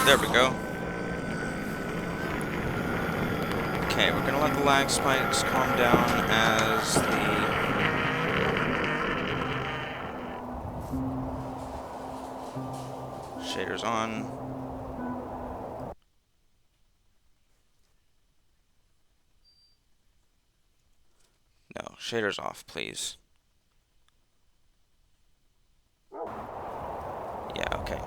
There we go. Okay, we're gonna let the lag spikes calm down as the shader's on. No, shader's off, please. Yeah, okay.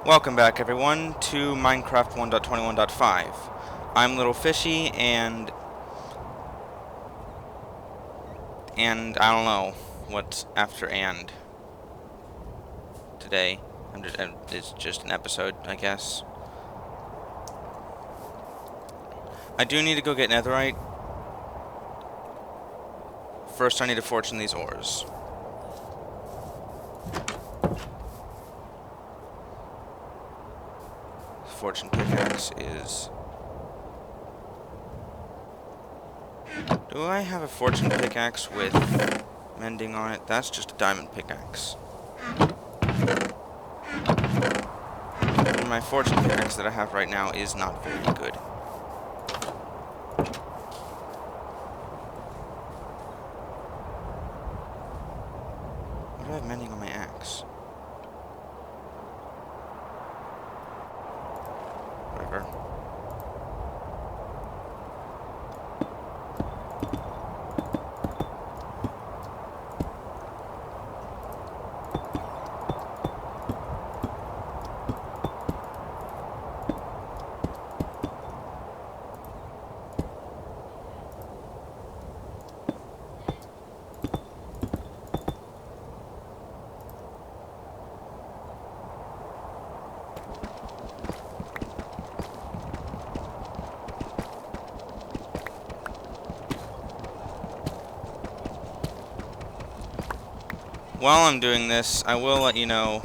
Welcome back, everyone, to Minecraft 1.21.5. I'm Little Fishy, and I don't know what's after and today. It's just an episode, I guess. I do need to go get netherite. First, I need to fortune these ores. Fortune pickaxe is... Do I have a fortune pickaxe with mending on it? That's just a diamond pickaxe. And my fortune pickaxe that I have right now is not very good. What do I have mending on my axe? Whatever. While I'm doing this, I will let you know,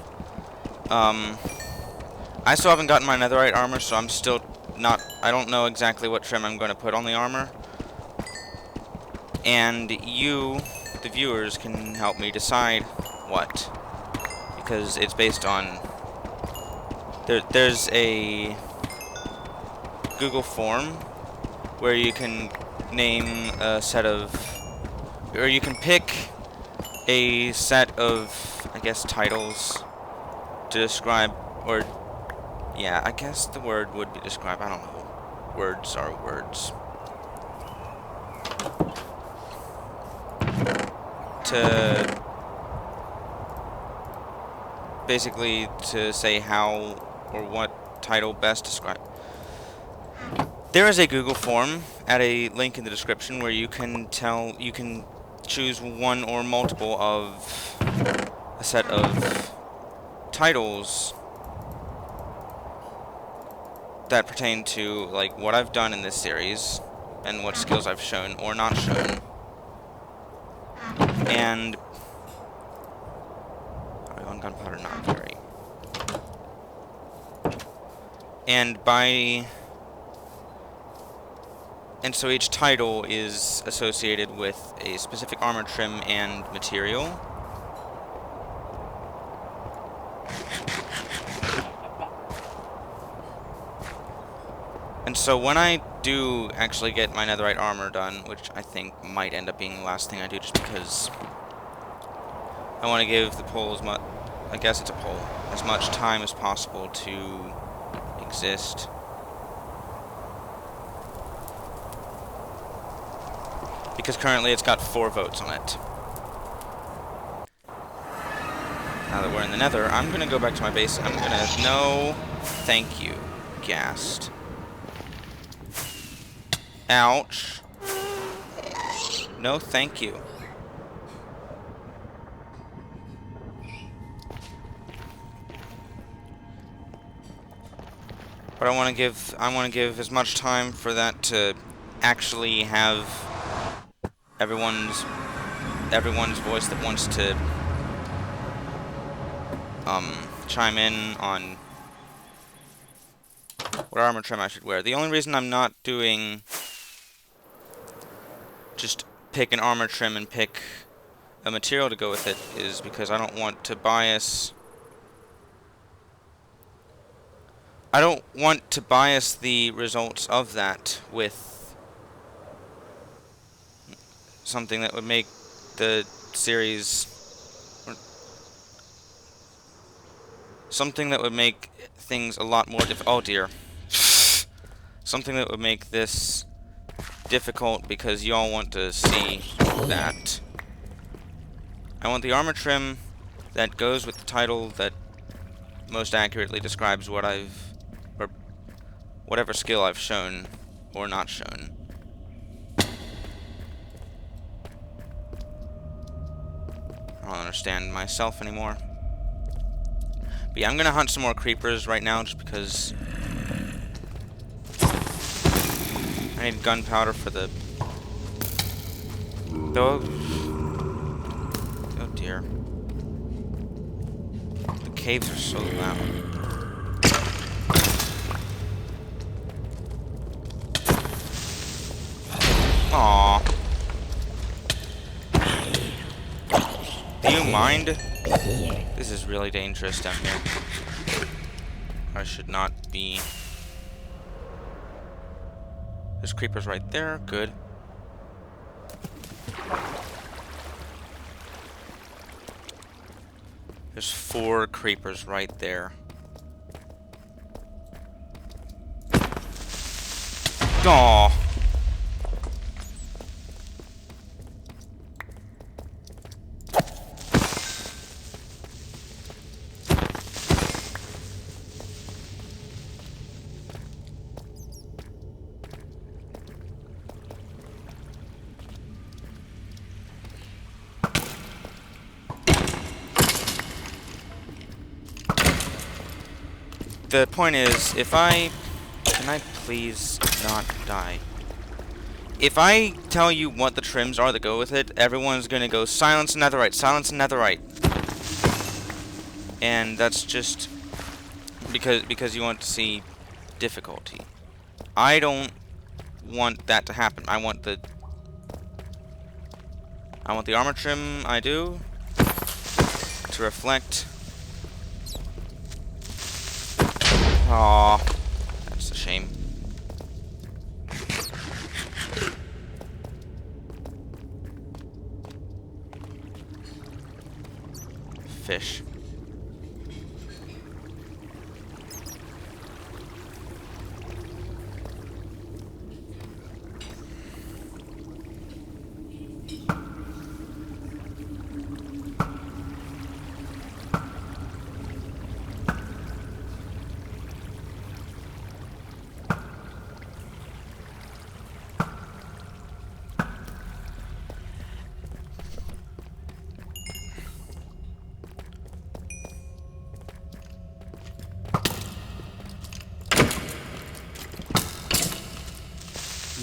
I still haven't gotten my netherite armor, so I'm still not, I don't know exactly what trim I'm going to put on the armor. And you, the viewers, can help me decide what. Because it's based on, there's a Google form where you can name a set of, or you can pick a set of, I guess, titles to describe, or, yeah, I guess the word would be describe, I don't know. Words are words. To, basically, to say how or what title best describe. There is a Google form at a link in the description where you can choose one or multiple of a set of titles that pertain to, like, what I've done in this series and what skills I've shown or not shown. And on gunpowder, not very. And so each title is associated with a specific armor trim and material. And so when I do actually get my netherite armor done, which I think might end up being the last thing I do just because I want to give the pole as much, I guess it's a pole, as much time as possible to exist. Because currently it's got 4 votes on it. Now that we're in the nether, I'm gonna go back to my base. I'm gonna... No, thank you, ghast. Ouch. No, thank you. But I want to give as much time for that to actually have everyone's voice that wants to chime in on what armor trim I should wear. The only reason I'm not doing just pick an armor trim and pick a material to go with it is because I don't want to bias... I don't want to bias the results of that with something that would make the series... something that would make things a lot more oh dear. Something that would make this difficult because y'all want to see that. I want the armor trim that goes with the title that most accurately describes what I've... or whatever skill I've shown or not shown. I don't understand myself anymore. But yeah, I'm gonna hunt some more creepers right now just because I need gunpowder for the... Oh dear. The caves are so loud. Aww. Do you mind? This is really dangerous down here. I should not be... There's creepers right there. Good. There's 4 creepers right there. Aww. The point is, if I... Can I please not die? If I tell you what the trims are that go with it, everyone's gonna go, silence netherite, silence netherite. And that's just because you want to see difficulty. I don't want that to happen. I want the armor trim I do to reflect... Aww, that's a shame. Fish.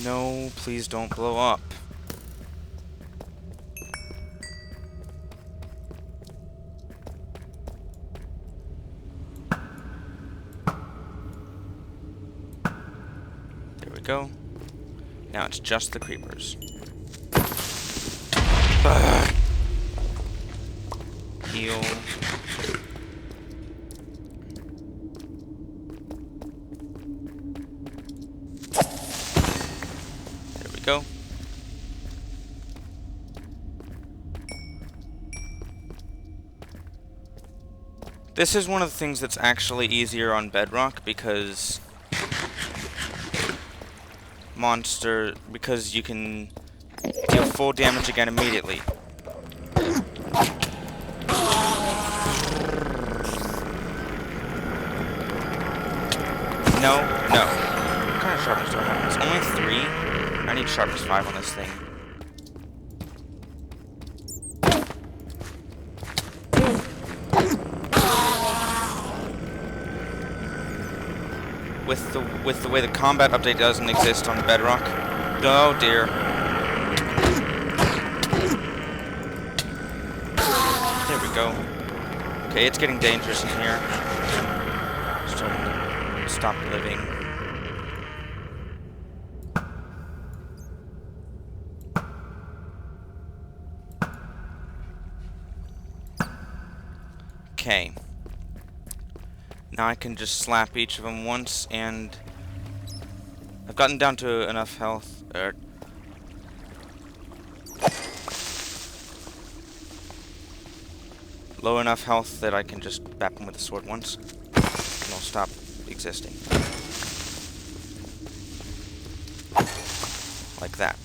No, please don't blow up. There we go. Now it's just the creepers. Heal. Go. This is one of the things that's actually easier on Bedrock because because you can deal full damage again immediately. No, no. What kind of sharpness do I have? It's only 3. I need sharpness 5 on this thing. With the way the combat update doesn't exist on Bedrock. Oh dear. There we go. Okay, it's getting dangerous in here. Starting to stop living. Okay. Now I can just slap each of them once, and I've gotten down to enough health. Low enough health that I can just bap them with the sword once, and they'll stop existing. Like that.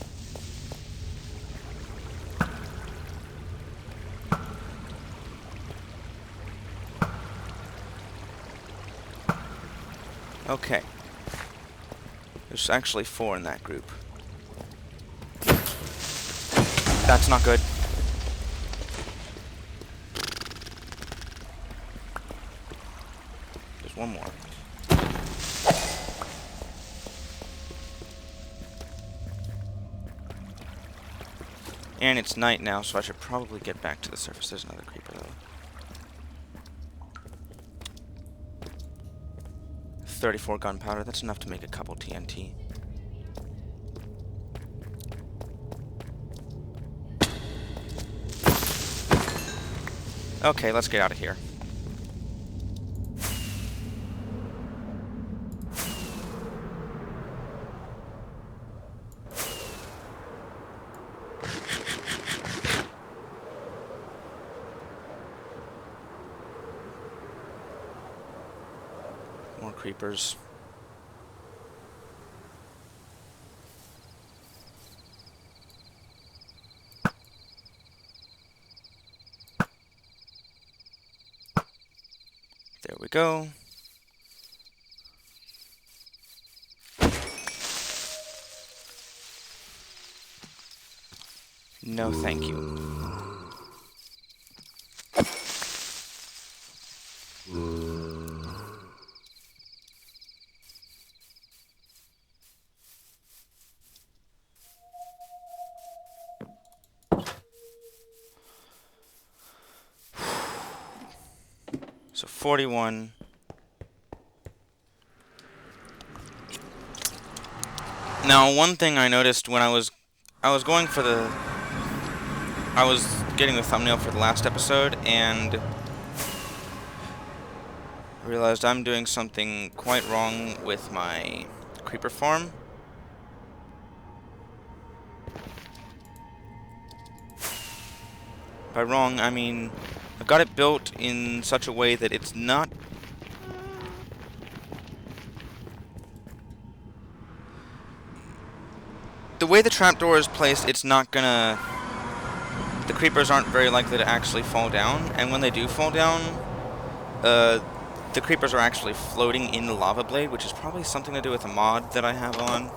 Okay. There's actually 4 in that group. That's not good. There's one more. And it's night now, so I should probably get back to the surface. There's another creeper, though. 34 gunpowder. That's enough to make a couple TNT. Okay, let's get out of here. More creepers. There we go. No, thank you. So 41. Now, one thing I noticed when I was going for the... I was getting the thumbnail for the last episode, and I realized I'm doing something quite wrong with my creeper farm. By wrong, I mean I've got it built in such a way that it's not... The way the trapdoor is placed, it's not gonna... The creepers aren't very likely to actually fall down, and when they do fall down, the creepers are actually floating in the lava blade, which is probably something to do with a mod that I have on.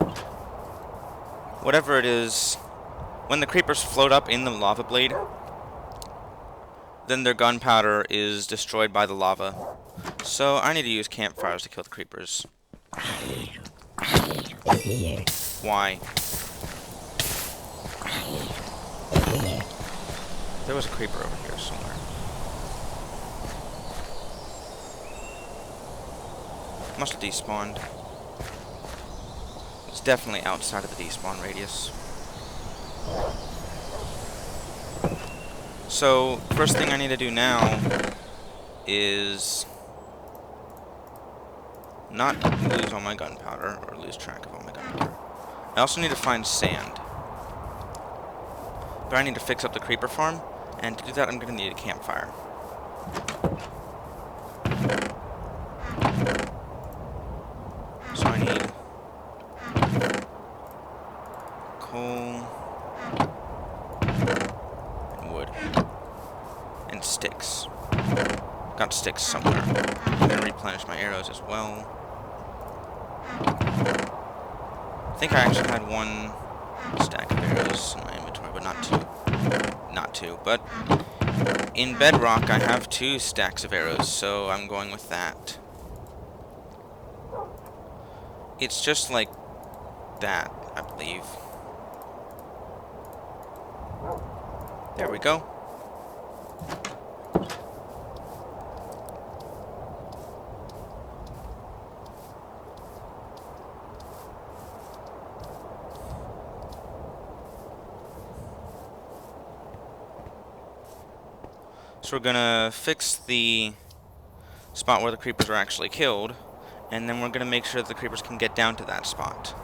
Whatever it is, when the creepers float up in the lava blade, then their gunpowder is destroyed by the lava. So I need to use campfires to kill the creepers. Why? There was a creeper over here somewhere. Must have despawned. It's definitely outside of the despawn radius. So, first thing I need to do now is not lose all my gunpowder, or lose track of all my gunpowder. I also need to find sand. But I need to fix up the creeper farm, and to do that I'm going to need a campfire. So I need coal, and wood, and sticks. Got sticks somewhere. I'm going to replenish my arrows as well. I think I actually had 1 stack of arrows in my inventory, but not 2. Not 2, but in bedrock I have 2 stacks of arrows, so I'm going with that. It's just like that, I believe. There we go. So we're gonna fix the spot where the creepers are actually killed, and then we're gonna make sure that the creepers can get down to that spot.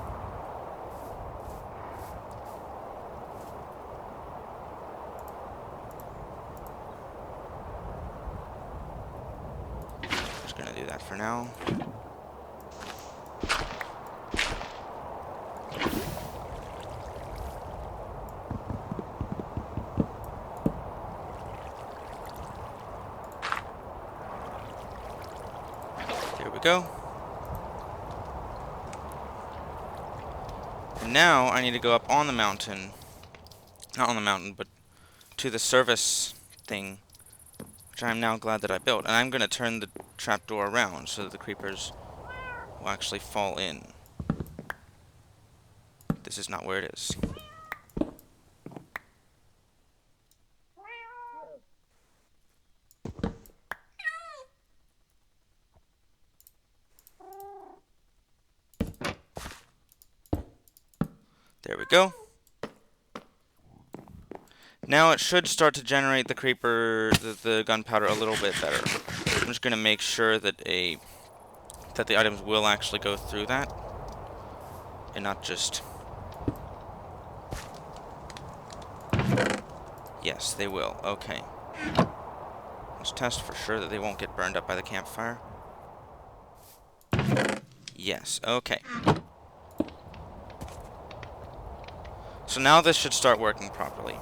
Just gonna do that for now. There we go. And now I need to go up on the mountain. Not on the mountain, but to the service thing, which I'm now glad that I built. And I'm going to turn the trapdoor around so that the creepers will actually fall in. This is not where it is. There we go. Now it should start to generate the the gunpowder a little bit better. I'm just going to make sure that the items will actually go through that, and not just... Yes, they will. Okay. Let's test for sure that they won't get burned up by the campfire. Yes, okay. So now this should start working properly.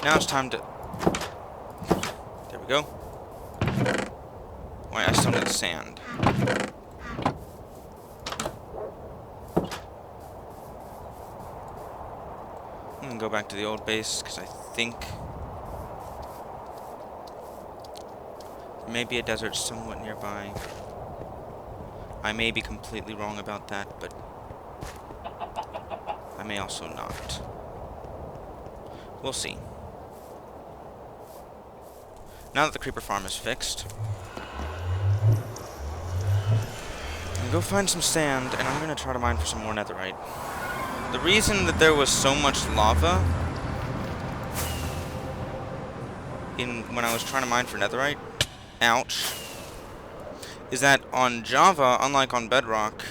Now it's time to... There we go. Wait, I still need sand. I'm gonna go back to the old base, because I think... there may be a desert somewhat nearby. I may be completely wrong about that, but... I may also not. We'll see. Now that the creeper farm is fixed, I'm gonna go find some sand, and I'm gonna try to mine for some more netherite. The reason that there was so much lava when I was trying to mine for netherite, ouch, is that on Java, unlike on Bedrock,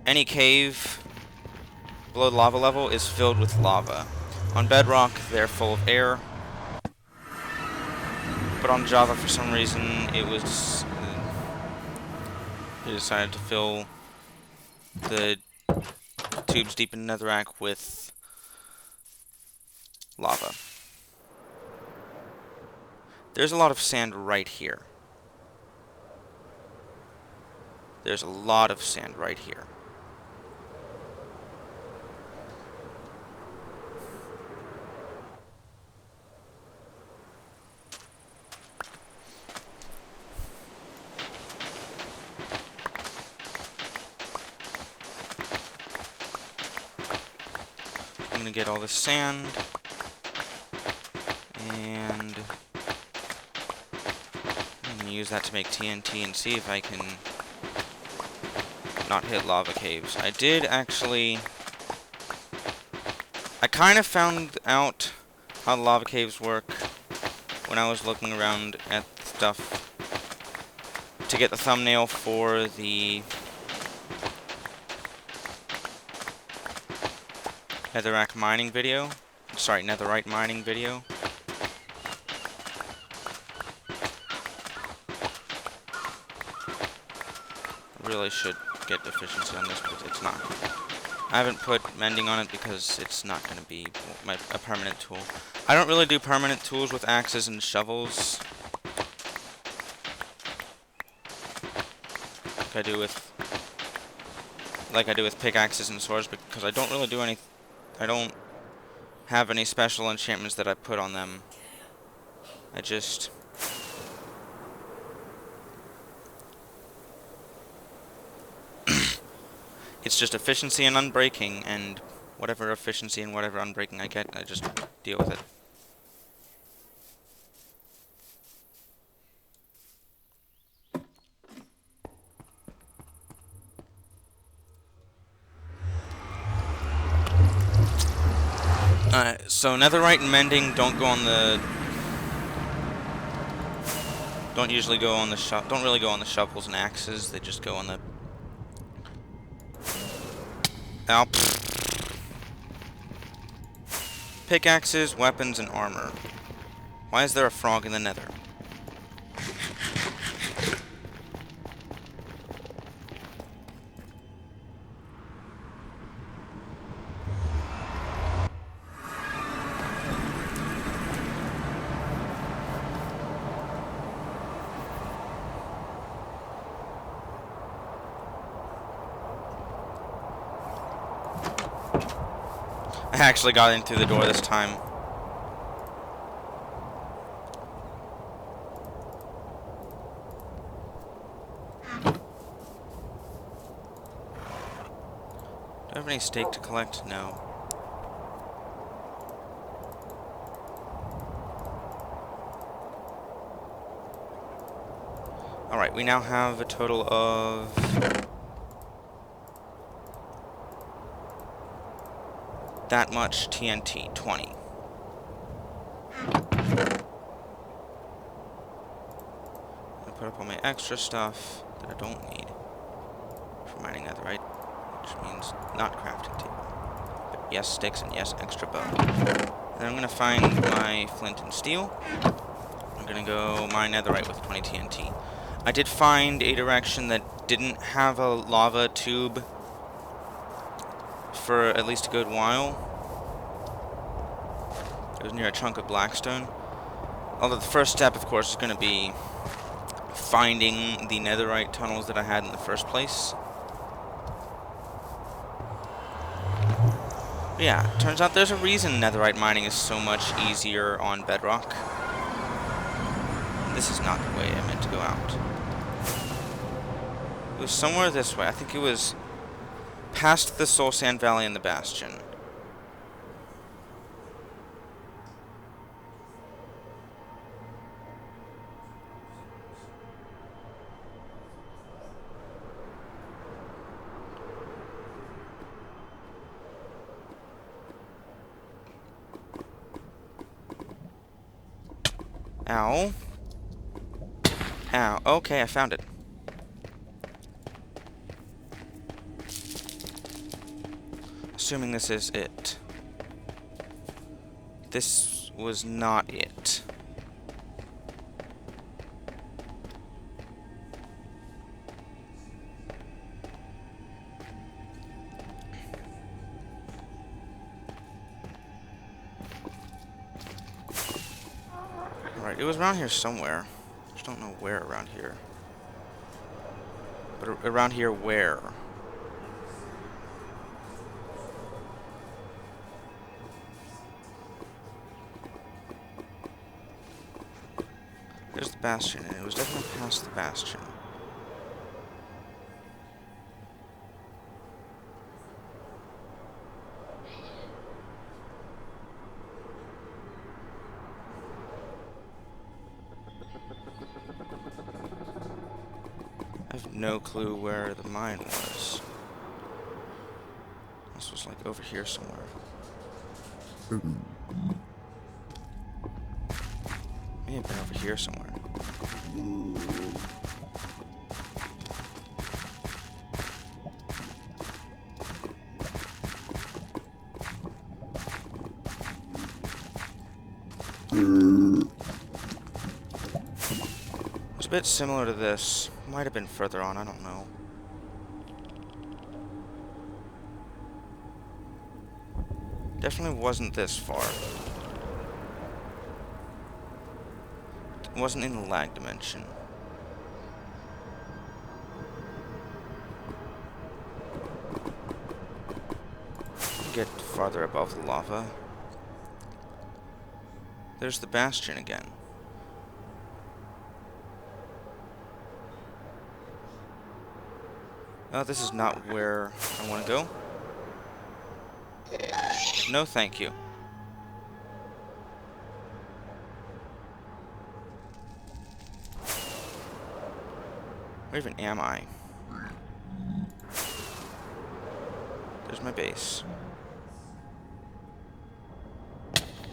any cave below the lava level is filled with lava. On Bedrock, they're full of air. But on Java, for some reason, it was... they decided to fill the tubes deep in Netherrack with lava. There's a lot of sand right here. There's a lot of sand right here. I'm gonna get all this sand, and I'm gonna use that to make TNT and see if I can not hit lava caves. I did actually... I kind of found out how the lava caves work when I was looking around at stuff to get the thumbnail for the netherrack mining video. Sorry, netherite mining video. Really should get efficiency on this, but it's not. I haven't put mending on it because it's not going to be a permanent tool. I don't really do permanent tools with axes and shovels like I do with pickaxes and swords, because I don't really do any... I don't have any special enchantments that I put on them. I just... it's just efficiency and unbreaking, and whatever efficiency and whatever unbreaking I get, I just deal with it. So netherite and mending don't go on the... Don't usually go on the don't really go on the shovels and axes. They just go on the... Ow. Pickaxes, weapons, and armor. Why is there a frog in the nether? I actually got in through the door this time. Do I have any steak to collect? No. Alright, we now have a total of... that much TNT, 20. I'll put up all my extra stuff that I don't need for mining netherite, which means not crafting table. But yes, sticks, and yes, extra bow. Then I'm gonna find my flint and steel. I'm gonna go mine netherite with 20 TNT. I did find a direction that didn't have a lava tube for at least a good while. It was near a chunk of blackstone. Although the first step, of course, is going to be finding the netherite tunnels that I had in the first place. But yeah, turns out there's a reason netherite mining is so much easier on bedrock. This is not the way I meant to go out. It was somewhere this way. I think it was past the Soul Sand Valley and the Bastion. Ow. Ow. Okay, I found it. Assuming this is it. This was not it. Alright, it was around here somewhere. Just don't know where around here. But around here where? There's the Bastion, and it was definitely past the Bastion. I have no clue where the mine was. This was like over here somewhere. May have been over here somewhere. It's a bit similar to this. Might have been further on, I don't know. Definitely wasn't this far. It wasn't in the lag dimension. Get farther above the lava. There's the Bastion again. Oh, this is not where I want to go. No, thank you. Where even am I? There's my base.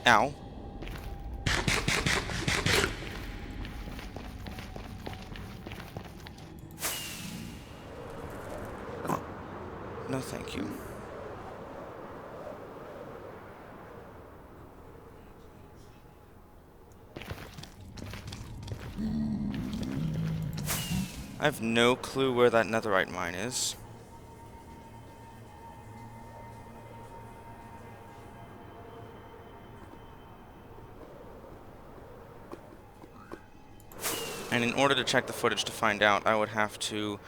Ow. No, thank you. I have no clue where that netherite mine is. And in order to check the footage to find out, I would have to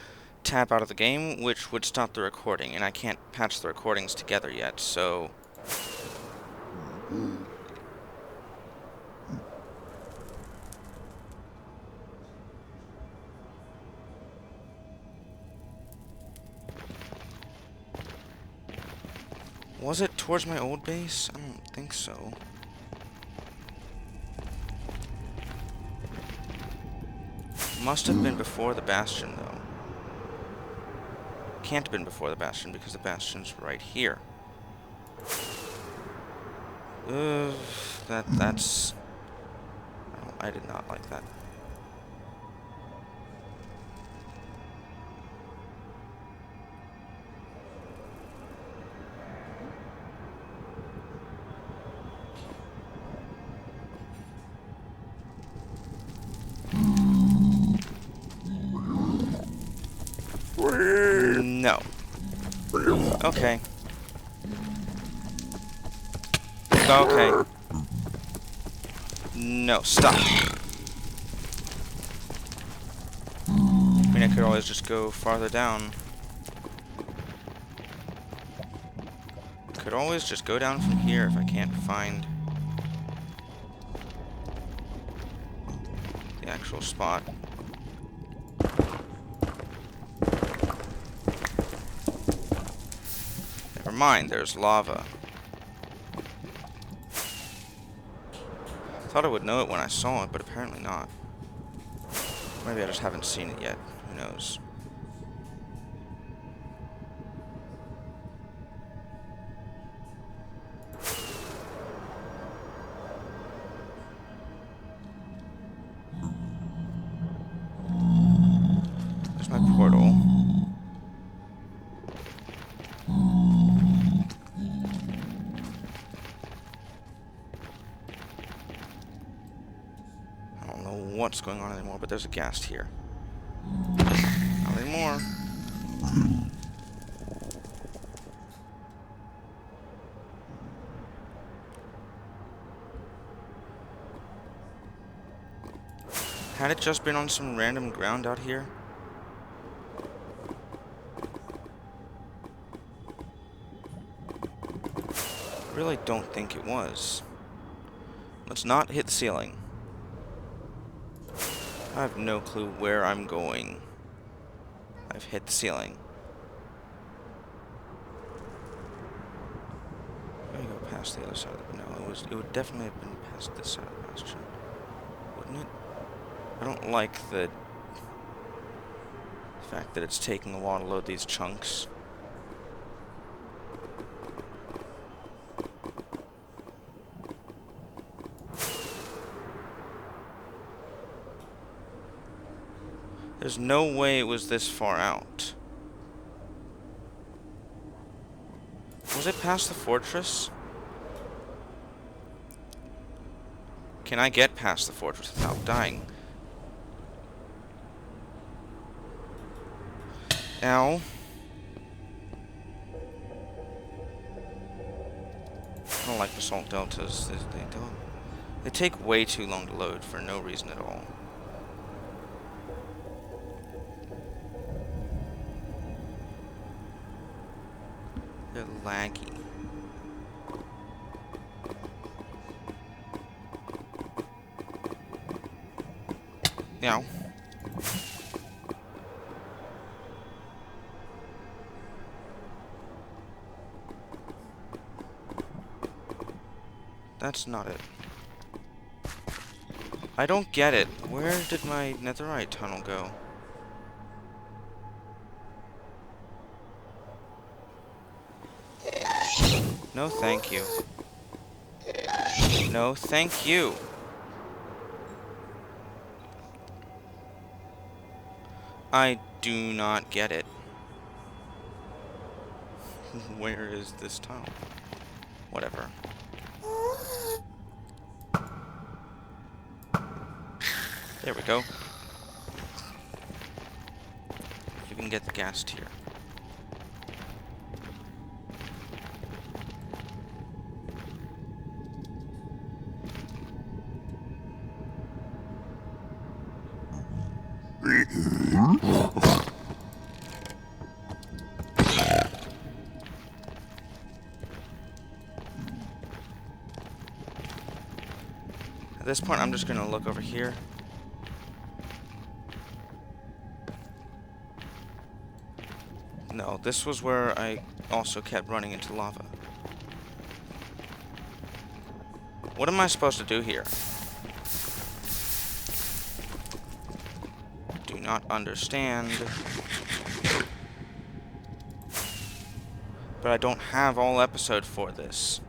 tap out of the game, which would stop the recording, and I can't patch the recordings together yet, so... Was it towards my old base? I don't think so. Must have been before the bastion, though. Can't have been before the bastion, because the bastion's right here. That's... Oh, I did not like that. No. Okay. Okay. No, stop. I mean, I could always just go farther down. Could always just go down from here if I can't find the actual spot. Never mind, there's lava. Thought I would know it when I saw it, but apparently not. Maybe I just haven't seen it yet. Who knows? There's my portal. I don't know what's going on anymore, but there's a ghast here. Not anymore. Had it just been on some random ground out here? I really don't think it was. Let's not hit the ceiling. I have no clue where I'm going. I've hit the ceiling. Let me go past the other side of the... No, it would definitely have been past this side of the bastion. Wouldn't it? I don't like the fact that it's taking a while to load these chunks. There's no way it was this far out. Was it past the fortress? Can I get past the fortress without dying? Ow. I don't like basalt deltas. They take way too long to load for no reason at all. They're laggy. Ow. That's not it. I don't get it. Where did my netherite tunnel go? No, thank you. No, thank you. I do not get it. Where is this tunnel? Whatever. There we go. You can get the gas tier. At this point, I'm just gonna look over here. No, this was where I also kept running into lava. What am I supposed to do here? Do not understand. But I don't have all episode for this.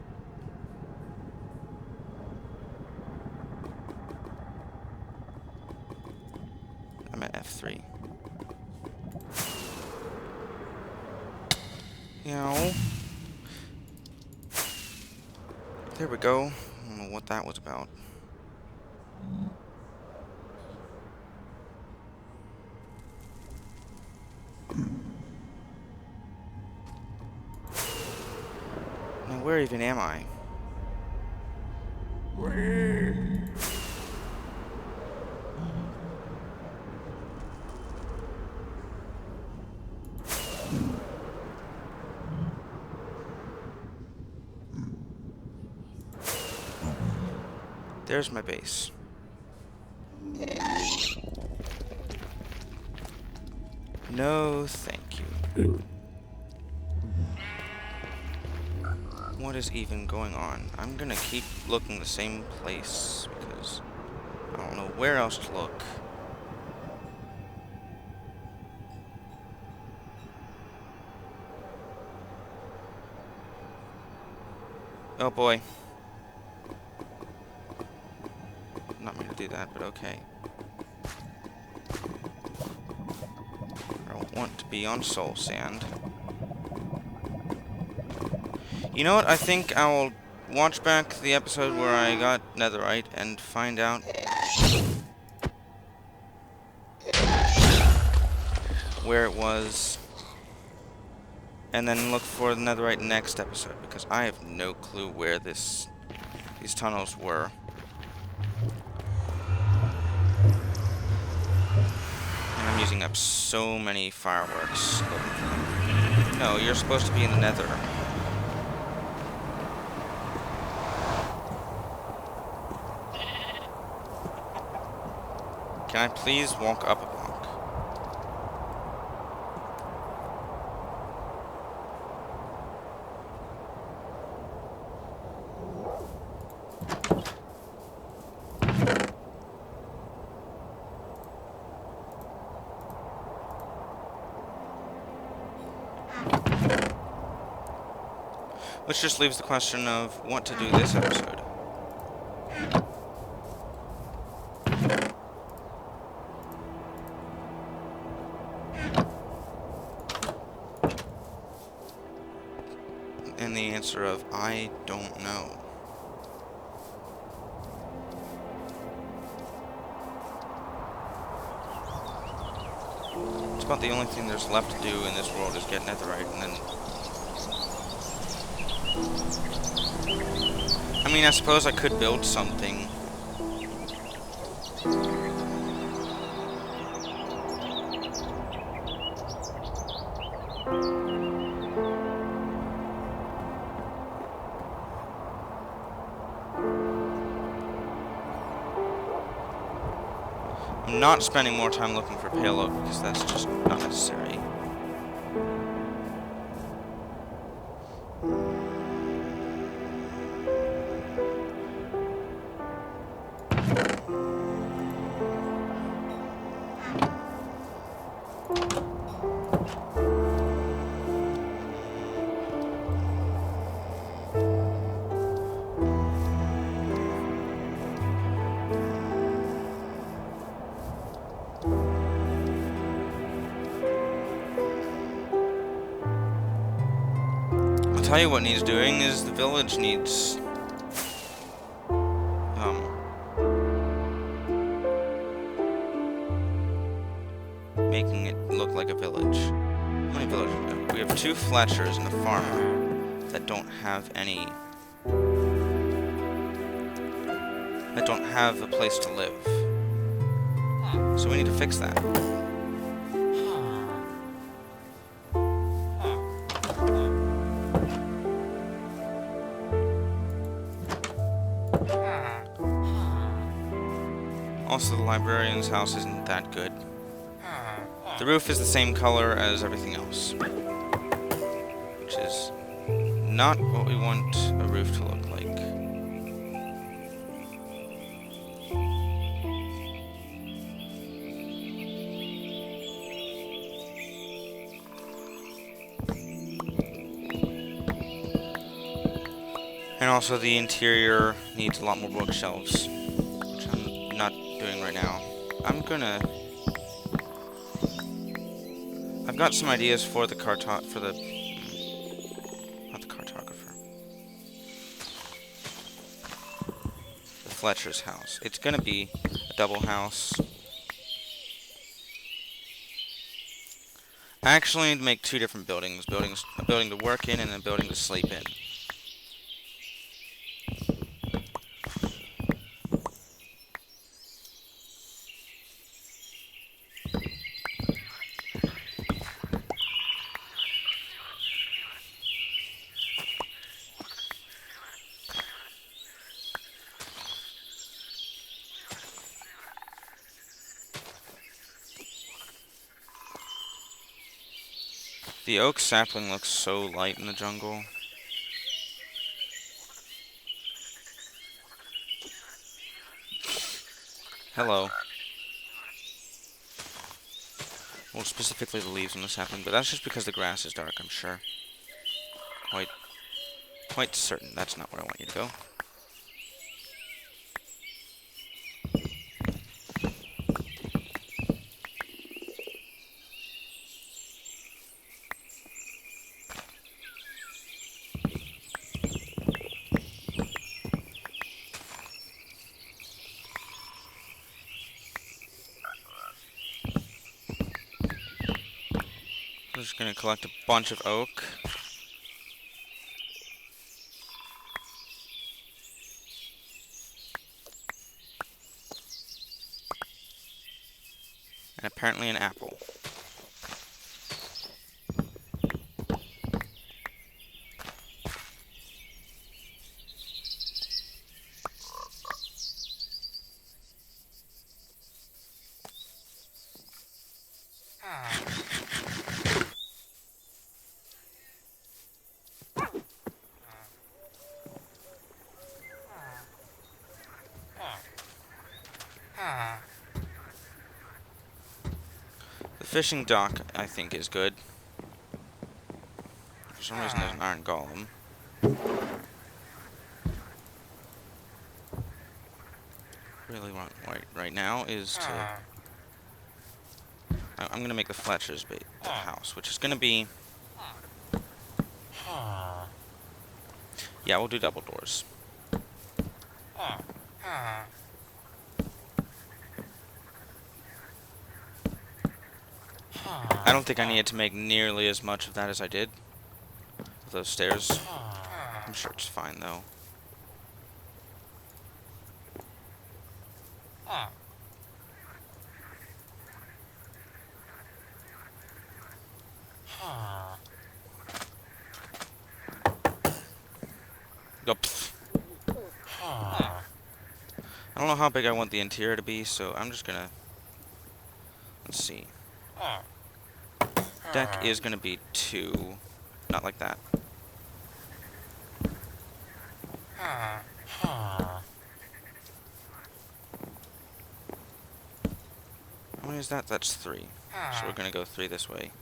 I'm at F3. Yow. There we go. I don't know what that was about. Now, where even am I? There's my base. No, thank you. What is even going on? I'm gonna keep looking the same place because I don't know where else to look. Oh boy. Not meant to do that, but okay. I don't want to be on soul sand. You know what? I think I'll watch back the episode where I got netherite and find out where it was, and then look for the netherite next episode, because I have no clue where these tunnels were. And I'm using up so many fireworks looking for them. No, you're supposed to be in the nether. Can I please walk up a block? Which just leaves the question of what to do this episode. And the answer of, I don't know. It's about the only thing there's left to do in this world is get netherite, and then... I mean, I suppose I could build something. I'm not spending more time looking for payload because that's just not necessary. tell you what needs doing is the village needs making it look like a village. How many villages do we have? We have 2 Fletchers and a farmer that don't have any... that don't have a place to live. So we need to fix that. Also, the librarian's house isn't that good. The roof is the same color as everything else, which is not what we want a roof to look like. And also the interior needs a lot more bookshelves, which I'm not doing right now. I've got some ideas for the not the cartographer. The Fletcher's house. It's gonna be a double house. I actually need to make 2 different buildings. A building to work in and a building to sleep in. The oak sapling looks so light in the jungle. Hello. Well, specifically the leaves on the sapling, but that's just because the grass is dark, I'm sure. Quite certain that's not where I want you to go. I'm just gonna collect a bunch of oak. And apparently an apple. The fishing dock, I think, is good. For some reason, there's an iron golem. Really want right now is to... I'm gonna make the Fletcher's bait the house, which is gonna be... Yeah, we'll do double doors. I don't think I needed to make nearly as much of that as I did with those stairs. I'm sure it's fine, though. Go. I don't know how big I want the interior to be, so I'm just gonna... Let's see. Deck is gonna be 2. Not like that. How many is that? That's 3. So we're gonna go 3 this way.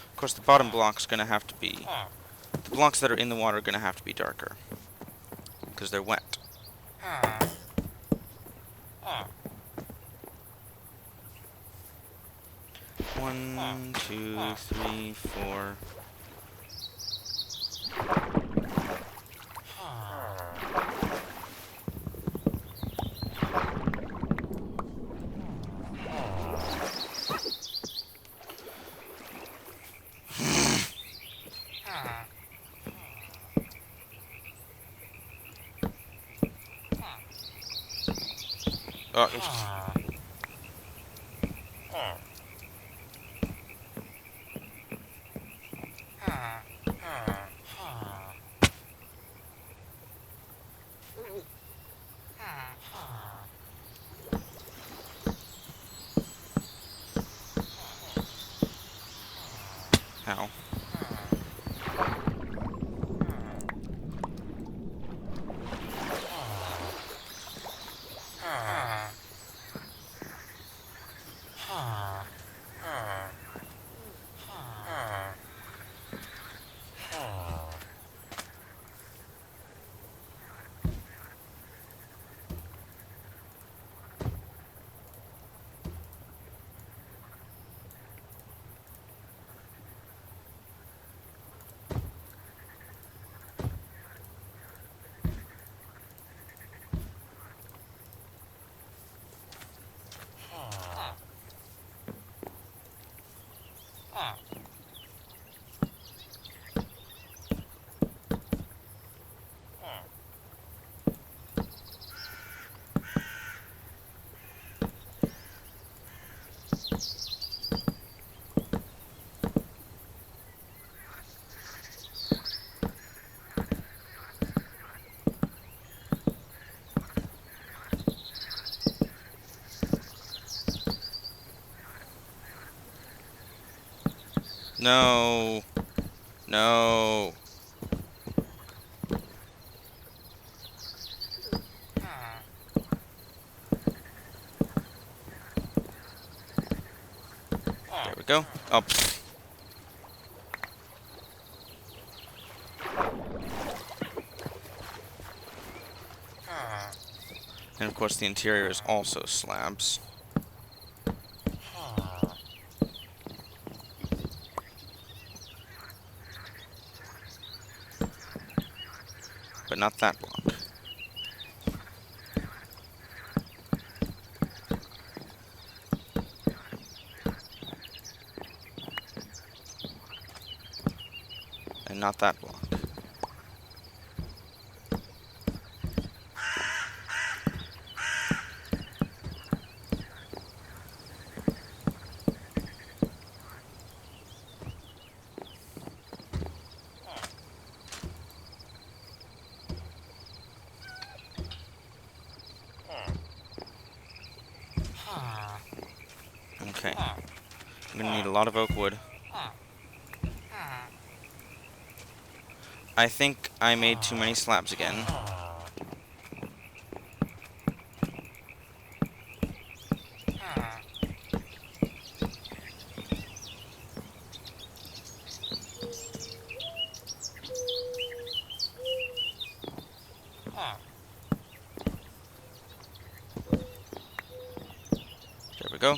Of course, the bottom block's gonna have to be... The blocks that are in the water are gonna have to be darker. Because they're wet. 1, 2, 3, 4... Oh, ow. No. No. There we go. Oh, pfft. And of course the interior is also slabs. But not that block. And not that block. Okay. I'm gonna need a lot of oak wood. I think I made too many slabs again. There we go.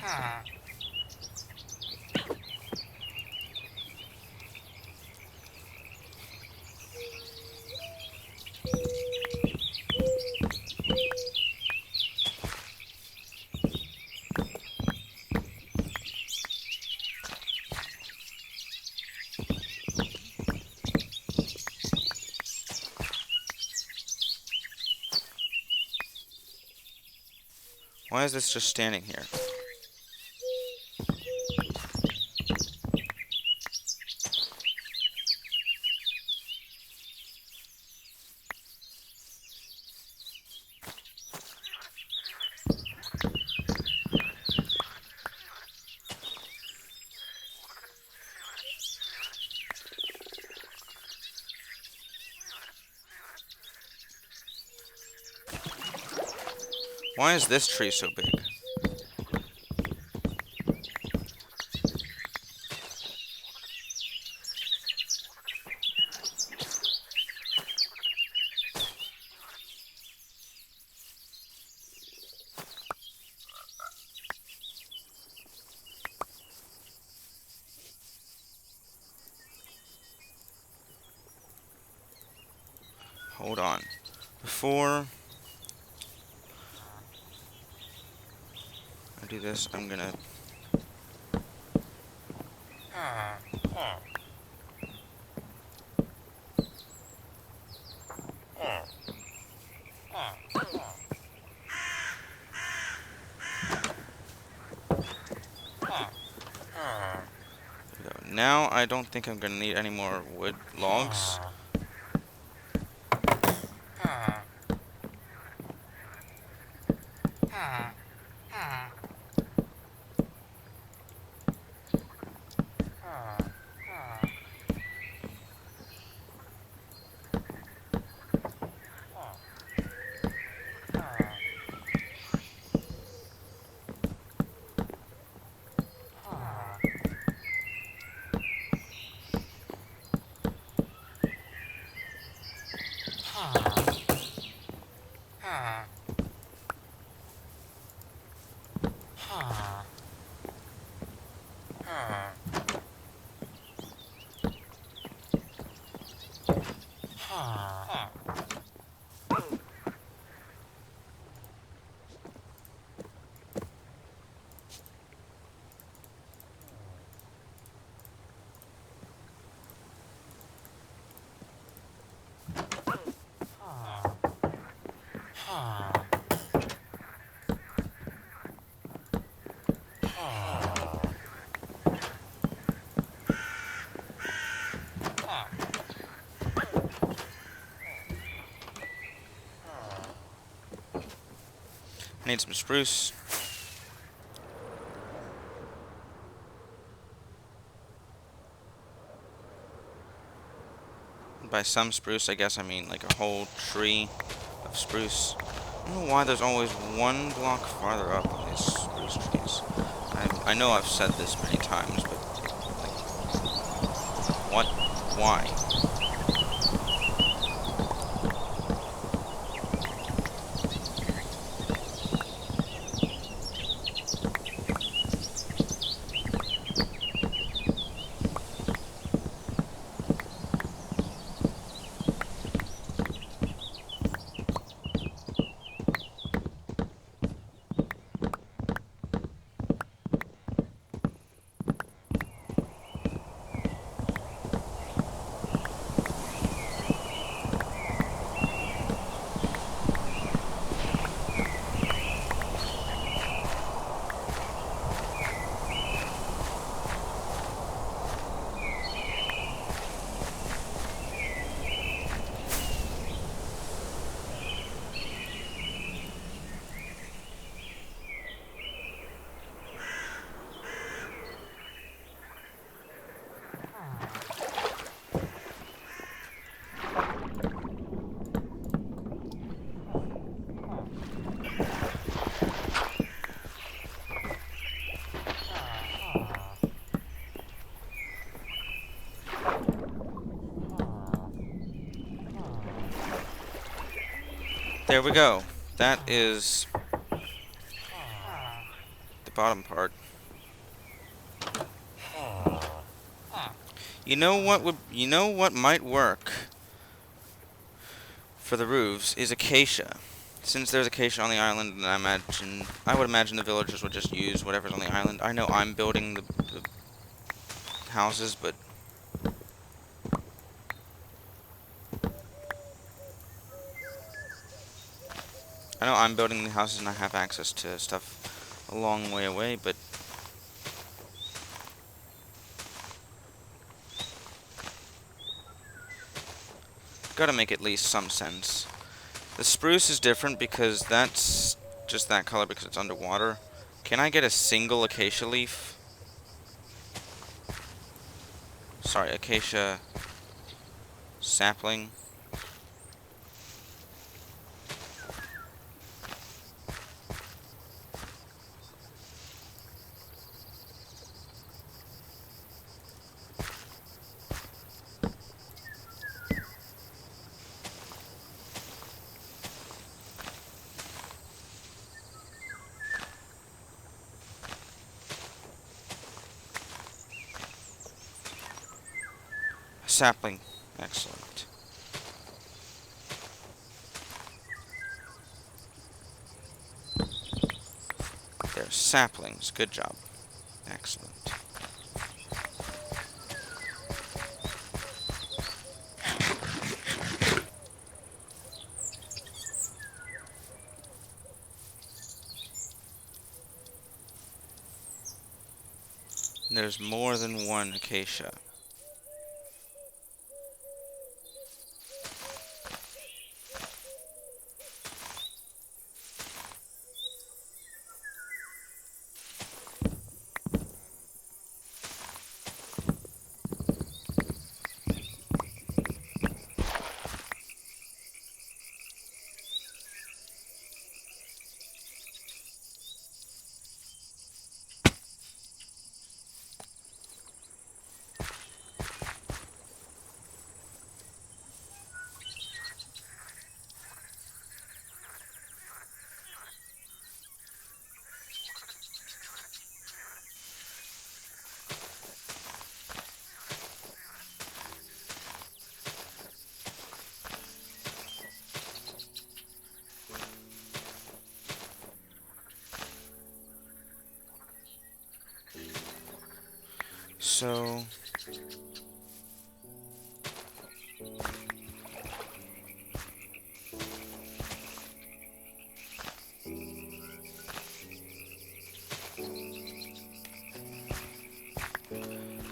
Why is this just standing here? Why is this tree so big? Hold on. Before I do this, I'm gonna... Now I don't think I'm gonna need any more wood logs. I need some spruce. By some spruce, I guess I mean like a whole tree of spruce. I don't know why there's always one block farther up on these spruce trees. I know I've said this many times, but like, what? Why? There we go. That is the bottom part. You know what might work for the roofs is acacia. Since there's acacia on the island, and I would imagine the villagers would just use whatever's on the island. I know I'm building the houses, but I know I'm building the houses and I have access to stuff a long way away, but gotta make at least some sense. The spruce is different because that's just that color because it's underwater. Can I get a single acacia leaf? Sorry, acacia sapling. sapling. Excellent. They're saplings. Good job. Excellent. There's more than one acacia. So...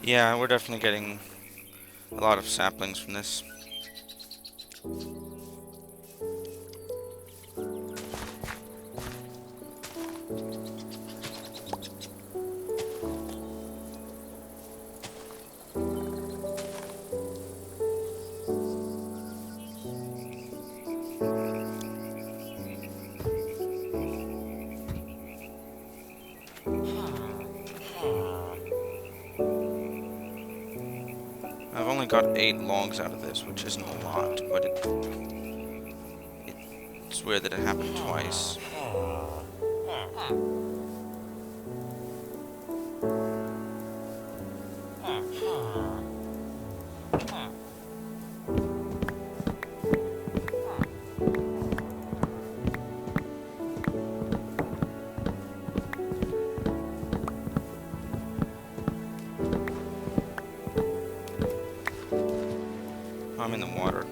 yeah, we're definitely getting a lot of saplings from this. I've only got 8 logs out of this, which isn't a lot, but it's weird that it happened twice. I'm in the water.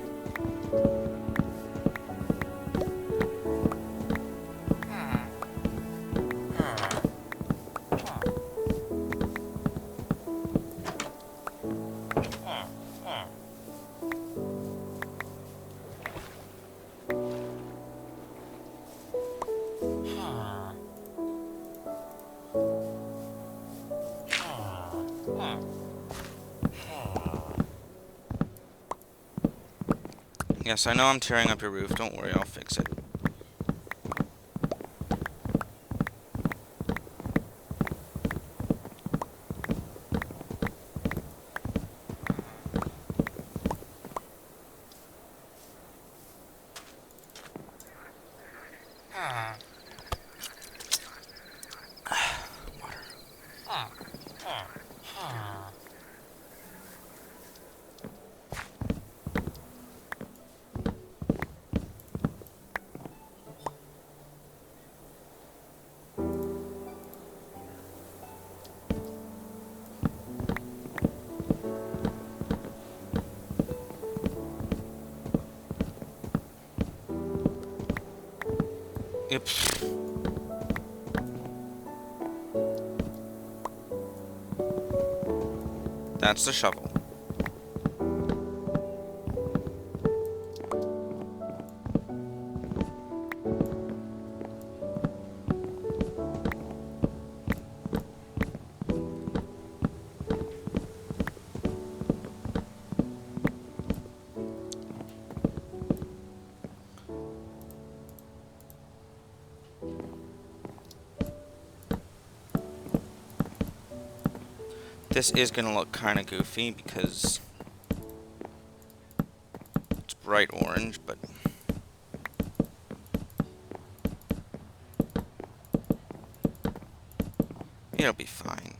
Yes, I know I'm tearing up your roof. Don't worry, I'll fix it. Yep. That's the shovel. This is gonna look kinda goofy because it's bright orange, but it'll be fine.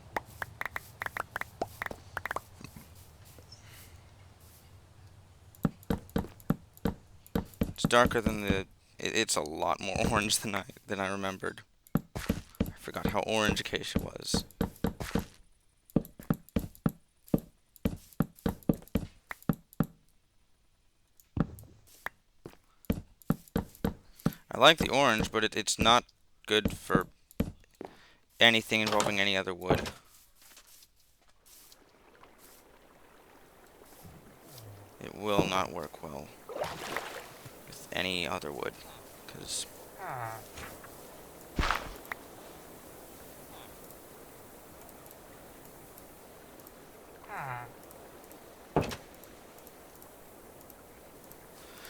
darker than the... It's a lot more orange than I remembered. I forgot how orange Acacia was. I like the orange, but it's not good for anything involving any other wood. It will not work well with any other wood, because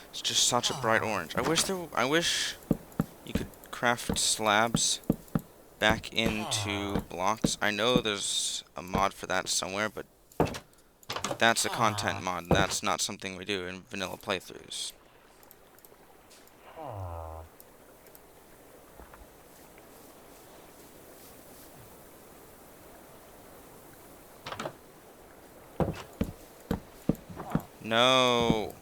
it's just such a bright orange. I wish you could craft slabs back into blocks. I know there's a mod for that somewhere, but that's a content mod. That's not something we do in vanilla playthroughs. No.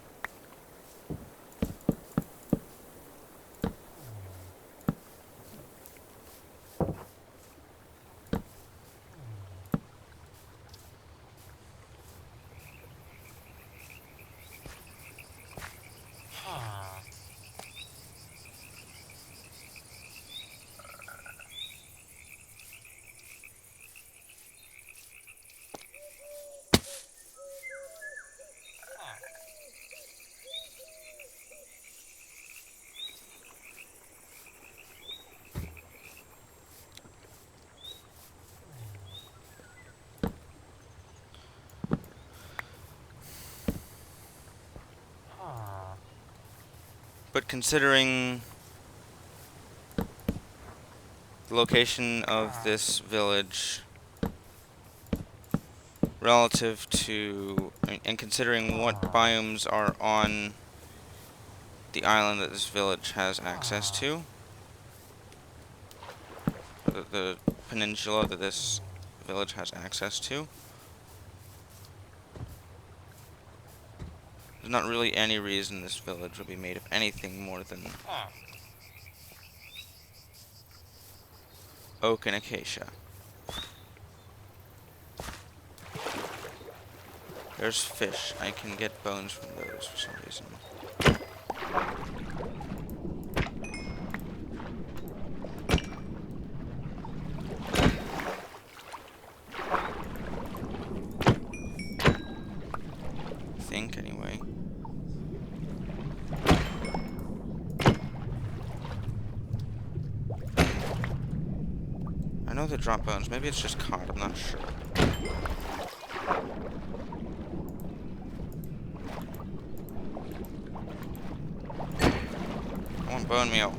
But considering the location of this village relative to, and considering what biomes are on the island that this village has access to, the peninsula that this village has access to, there's not really any reason this village would be made of anything more than oak and acacia. There's fish. I can get bones from those for some reason. I think, anyway. I know they drop bones. Maybe it's just cod. I'm not sure. I want bone meal.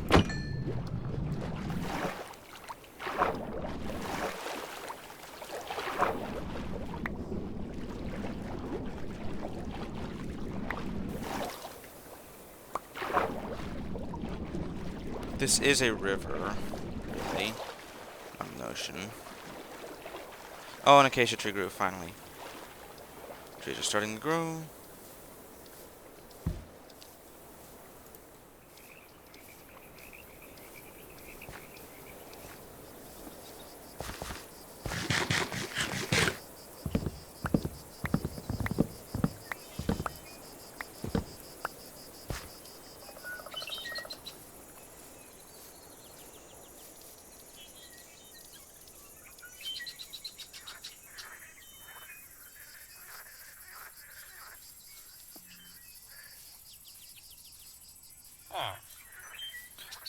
This is a river, really, not an ocean. Oh, an acacia tree grew, finally. Trees are starting to grow.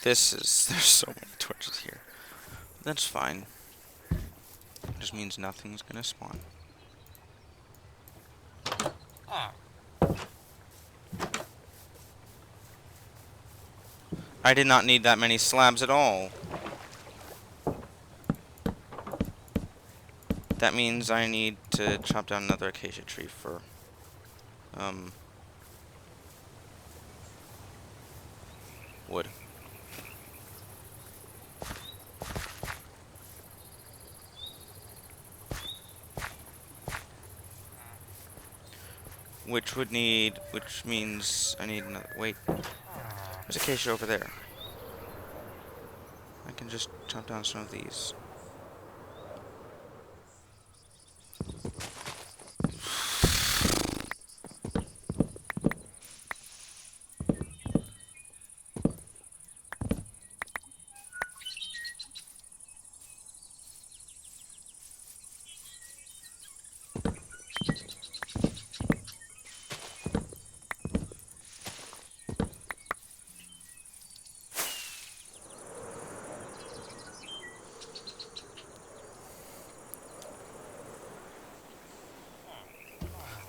There's so many torches here. That's fine. It just means nothing's gonna spawn. I did not need that many slabs at all. That means I need to chop down another acacia tree for, wood. Which means I need another, wait. There's acacia over there. I can just chop down some of these.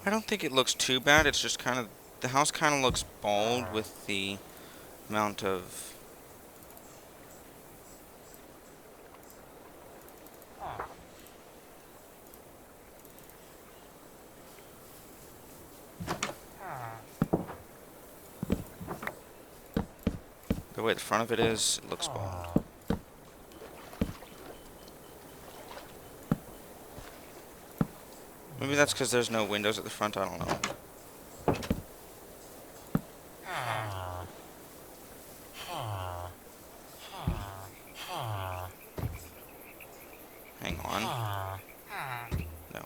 I don't think it looks too bad. It's just kind of... The house kind of looks bald with the amount of... The way the front of it is, it looks bald. Maybe that's because there's no windows at the front, I don't know. Hang on. No.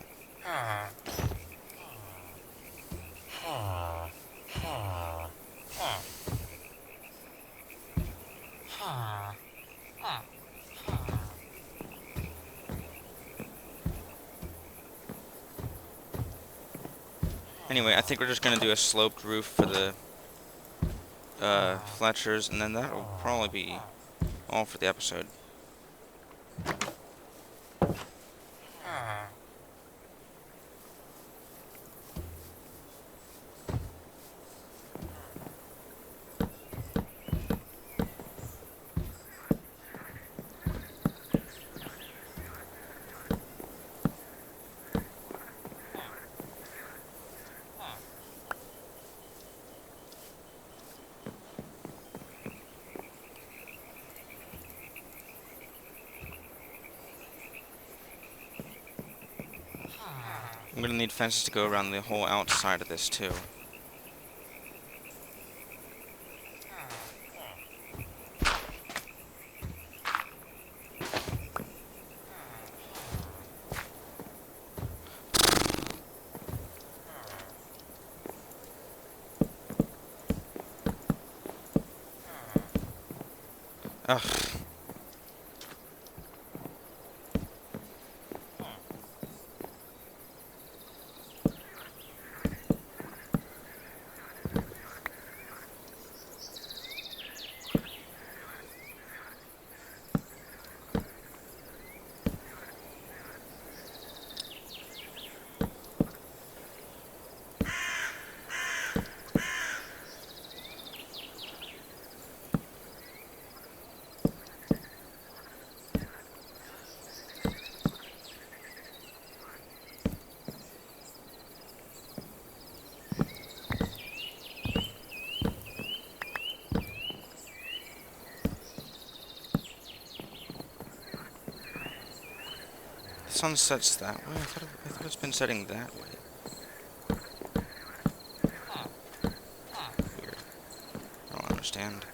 Anyway, I think we're just gonna do a sloped roof for the Fletchers, and then that'll probably be all for the episode. I'm gonna need fences to go around the whole outside of this too. Ugh. The sun sets that way? I thought it's been setting that way. Weird. I don't understand.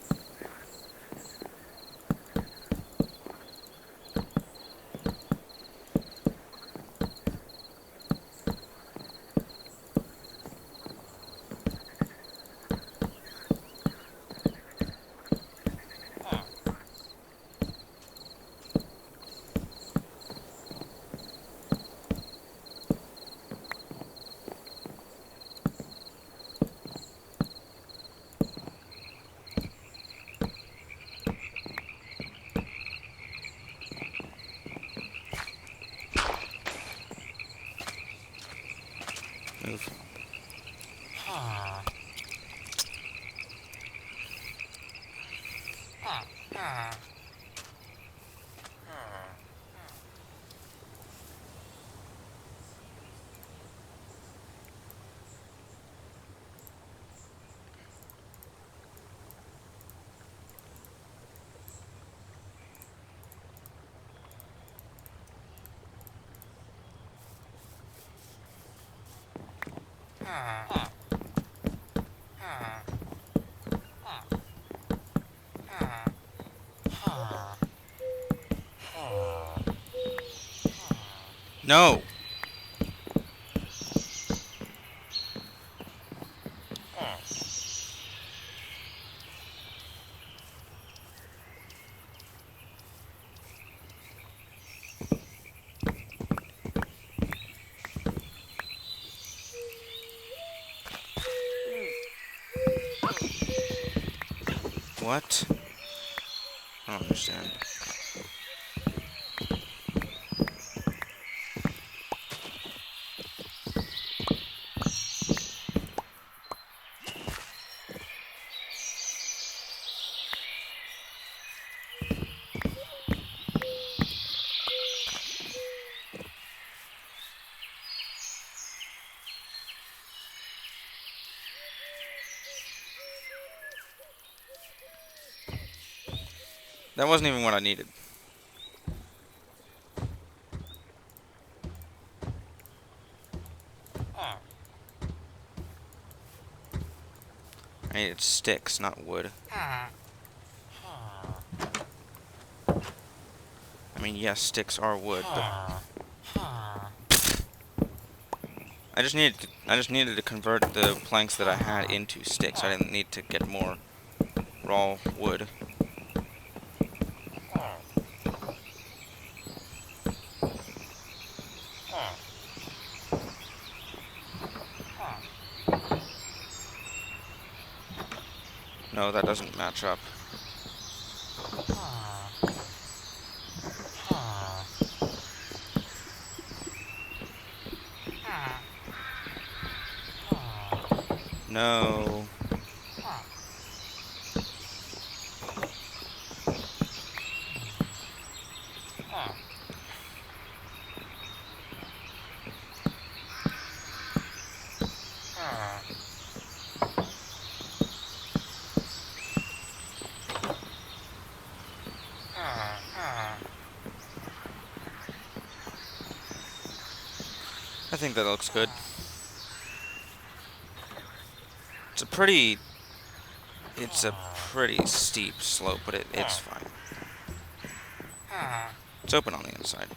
Move. No! What? I don't understand. That wasn't even what I needed. I needed sticks, not wood. I mean, yes, sticks are wood, but I just needed to convert the planks that I had into sticks. I didn't need to get more raw wood. No, that doesn't match up. No. I think that looks good. It's a pretty steep slope, but it's fine. It's open on the inside.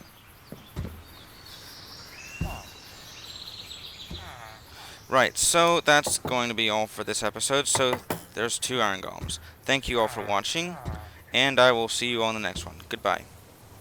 Right, so that's going to be all for this episode. So there's 2 iron golems. Thank you all for watching, and I will see you on the next one. Goodbye.